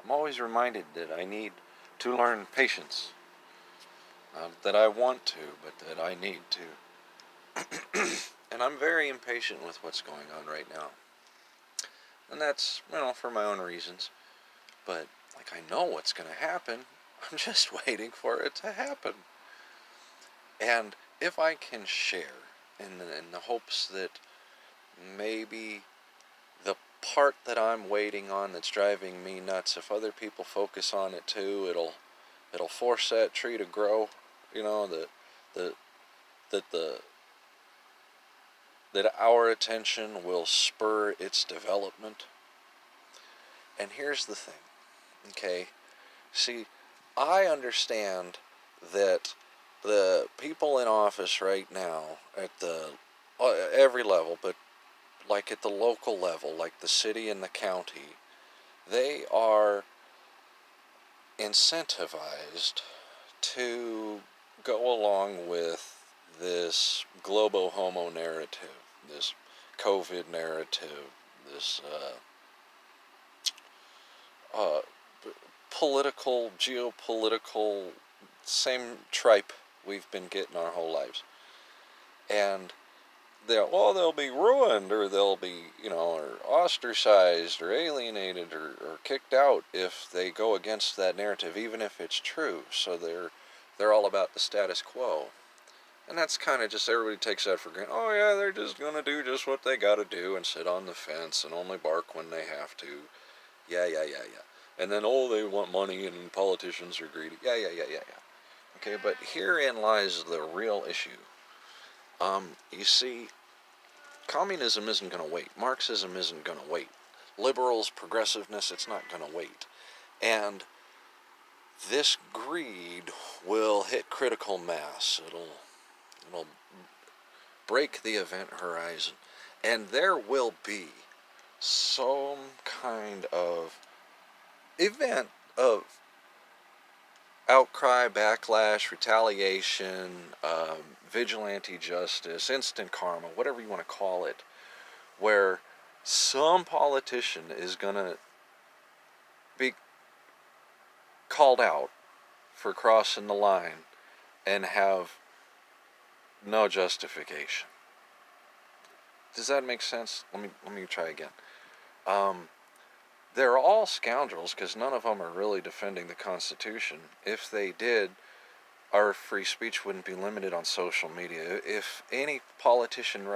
I'm always reminded that I need to learn patience. Not that I want to, but that I need to. And I'm very impatient with what's going on right now. And that's, for my own reasons. But, like, I know what's going to happen. I'm just waiting for it to happen. And if I can share in the hopes that maybe the part that I'm waiting on that's driving me nuts, if other people focus on it too, it'll force that tree to grow. The that the that our attention will spur its development. And here's the thing, okay? See, I understand that the people in office right now at the every level, but like at the local level, like the city and the county, they are incentivized to go along with this globo homo narrative, this COVID narrative, this uh, political, geopolitical, same tripe we've been getting our whole lives. And they'll be ruined, or they'll be, or ostracized, or alienated, or kicked out if they go against that narrative, even if it's true. So they're all about the status quo. And that's kind of just, everybody takes that for granted. Oh yeah, they're just going to do just what they got to do and sit on the fence and only bark when they have to. Yeah. And then, they want money and politicians are greedy. Yeah. Okay, but herein lies the real issue. You see, communism isn't going to wait. Marxism isn't going to wait. Liberals, progressiveness, it's not going to wait. And this greed will hit critical mass. It'll break the event horizon. And there will be some kind of event of outcry, backlash, retaliation, vigilante justice, instant karma, whatever you want to call it, where some politician is going to be called out for crossing the line and have no justification. Does that make sense? Let me try again. They're all scoundrels because none of them are really defending the Constitution. If they did, our free speech wouldn't be limited on social media. If any politician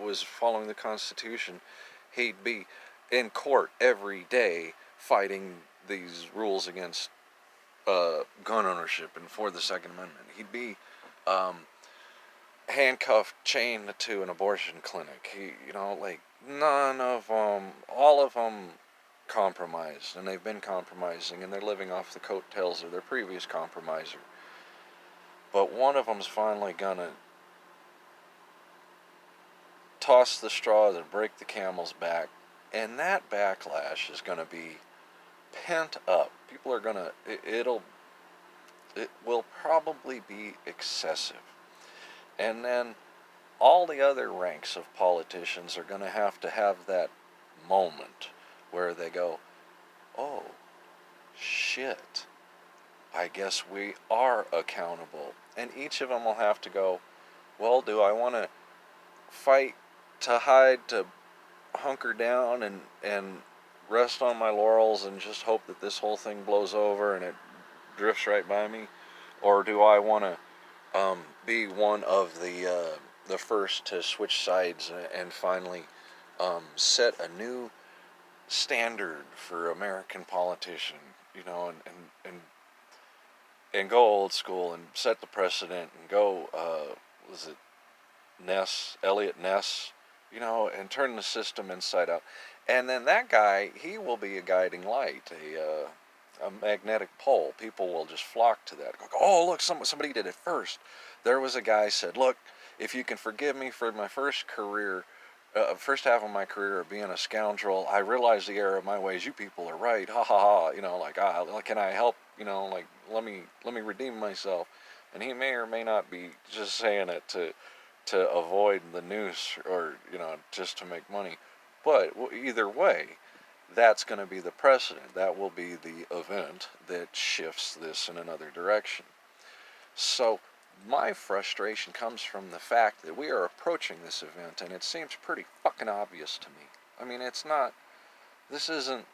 was following the Constitution, he'd be in court every day fighting these rules against gun ownership and for the Second Amendment. He'd be handcuffed, chained to an abortion clinic. None of them, all of them compromised, and they've been compromising, and they're living off the coattails of their previous compromiser. But one of them's finally gonna toss the straw to break the camel's back, and that backlash is gonna be pent up. People are gonna, it will probably be excessive. And then all the other ranks of politicians are gonna have that moment where they go, oh, shit, I guess we are accountable. And each of them will have to go, well, do I want to fight to hide, to hunker down and rest on my laurels and just hope that this whole thing blows over and it drifts right by me? Or do I want to be one of the first to switch sides and finally set a new standard for American politician, and go old school and set the precedent and go, was it Elliot Ness, and turn the system inside out. And then that guy, he will be a guiding light, a magnetic pole. People will just flock to that. Go, oh, look, somebody did it first. There was a guy said, look, if you can forgive me for my first half of my career of being a scoundrel, I realize the error of my ways. You people are right. Ha ha ha. Can I help? Let me redeem myself. And he may or may not be just saying it to avoid the noose or just to make money. But either way, that's going to be the precedent. That will be the event that shifts this in another direction. So my frustration comes from the fact that we are approaching this event, and it seems pretty fucking obvious to me. I mean, this isn't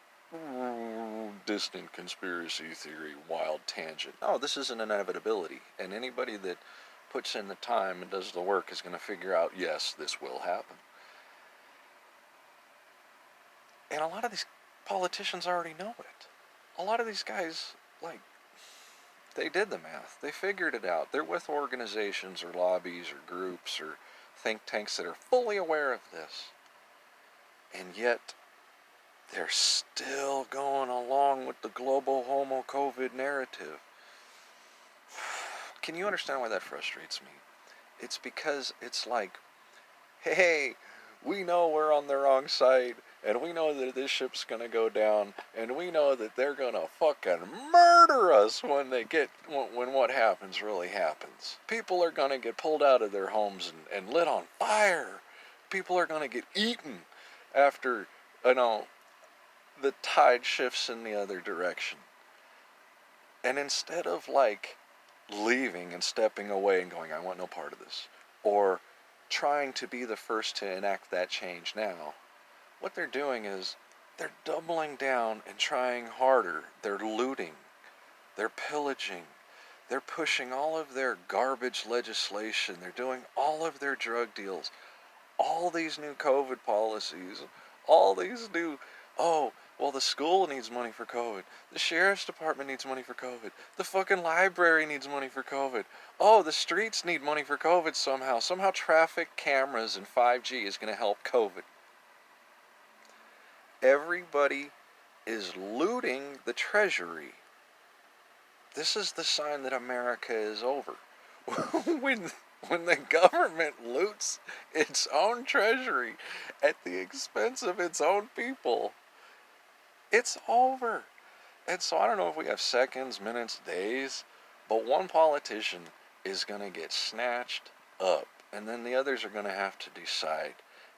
distant conspiracy theory, wild tangent. No, this is an inevitability, and anybody that puts in the time and does the work is going to figure out, yes, this will happen. And a lot of these politicians already know it. A lot of these guys, like, they did the math. They figured it out. They're with organizations or lobbies or groups or think tanks that are fully aware of this. And yet, they're still going along with the global homo COVID narrative. Can you understand why that frustrates me? It's because it's like, hey, we know we're on the wrong side, and we know that this ship's gonna go down, and we know that they're gonna fucking murder us when what happens really happens. People are gonna get pulled out of their homes and lit on fire. People are gonna get eaten after, the tide shifts in the other direction. And instead of, like, leaving and stepping away and going, I want no part of this, or trying to be the first to enact that change now, what they're doing is they're doubling down and trying harder. They're looting, they're pillaging, they're pushing all of their garbage legislation, they're doing all of their drug deals, all these new COVID policies, all these new, well, the school needs money for COVID. The sheriff's department needs money for COVID. The fucking library needs money for COVID. Oh, the streets need money for COVID somehow. Somehow traffic cameras and 5G is going to help COVID. Everybody is looting the treasury. This is the sign that America is over. when the government loots its own treasury at the expense of its own people, it's over. And so I don't know if we have seconds, minutes, days, but one politician is going to get snatched up, and then the others are going to have to decide.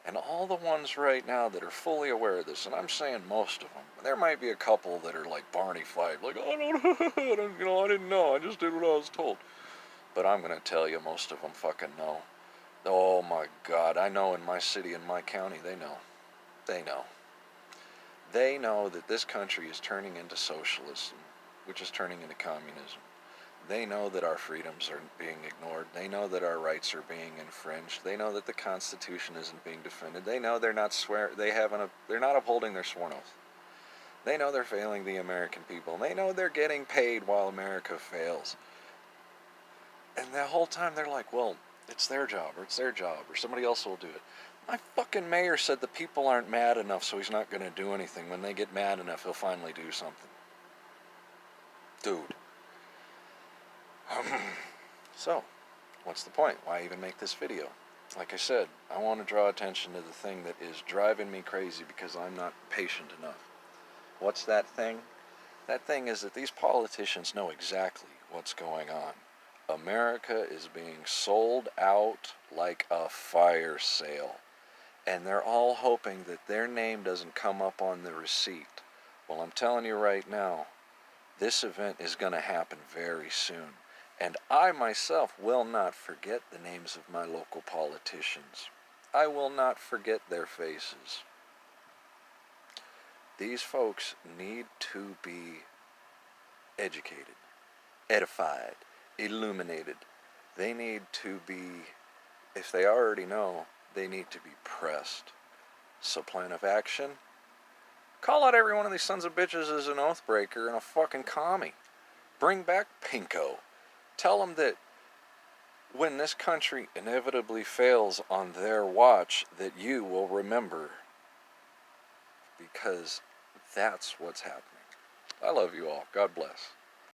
And all the ones right now that are fully aware of this, and I'm saying most of them, there might be a couple that are like Barney Fife, like, I didn't know, I just did what I was told. But I'm going to tell you, most of them fucking know. Oh my God, I know in my city, in my county, they know. They know. They know that this country is turning into socialism, which is turning into communism. They know that our freedoms are being ignored. They know that our rights are being infringed. They know that the Constitution isn't being defended. They know they're not upholding their sworn oath. They know they're failing the American people. They know they're getting paid while America fails. And the whole time they're like, well, it's their job, or somebody else will do it. My fucking mayor said the people aren't mad enough, so he's not going to do anything. When they get mad enough, he'll finally do something. Dude. So, what's the point? Why even make this video? Like I said, I want to draw attention to the thing that is driving me crazy because I'm not patient enough. What's that thing? That thing is that these politicians know exactly what's going on. America is being sold out like a fire sale. And they're all hoping that their name doesn't come up on the receipt. Well, I'm telling you right now, this event is going to happen very soon. And I myself will not forget the names of my local politicians. I will not forget their faces. These folks need to be educated, edified, illuminated. They need to be, if they already know, they need to be pressed. So plan of action? Call out every one of these sons of bitches as an oath breaker and a fucking commie. Bring back Pinko. Tell them that when this country inevitably fails on their watch, that you will remember. Because that's what's happening. I love you all. God bless.